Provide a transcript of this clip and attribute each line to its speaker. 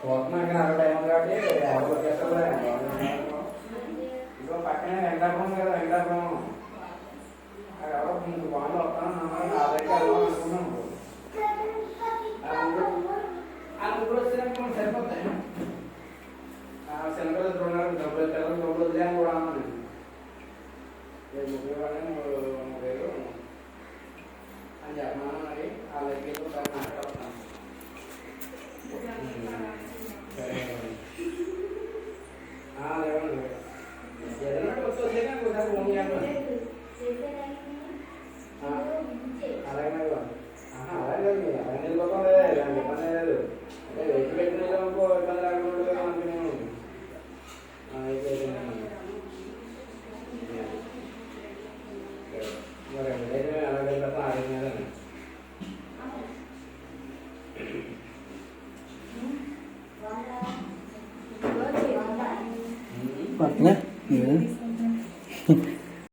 Speaker 1: పోతున్నాక నాకు టైం ఉంది కాబట్టి ఎవరు వచ్చేస్తారు ఇంకో పక్కనే వెంకటాపురం కదా వెంకటాపురం ఎవరో ఇంక బాగా వస్తాను నా దగ్గర అనుకున్నాను ఆ ముగ్గురు వచ్చినాక మనం సరిపోతాయి శనగలు చూడాలి డబ్బులు పిల్లలు డబ్బులు వదిలేని కూడా అన్నాను ముగ్గురు వాళ్ళని 30,000 అని చెప్పమన్నా మరి ఆ లెక్కలు మాట్లాడుతున్నాను లేవండి ఏదైనా వచ్చేసే ఒకసారి ఫోన్ చేయండి అలాగే అలాగే అలాగే వెళ్ళిపోతుంది దానికి ఇబ్బంది లేదు అంటే వెయిట్ పెట్టిన అనుకో ఇబ్బంది లేకుండా కదా మనకి నేను మరి ఎప్పుడైతే ఎలా వెళ్ళిపోతాం ఆడింది
Speaker 2: Kuatnya,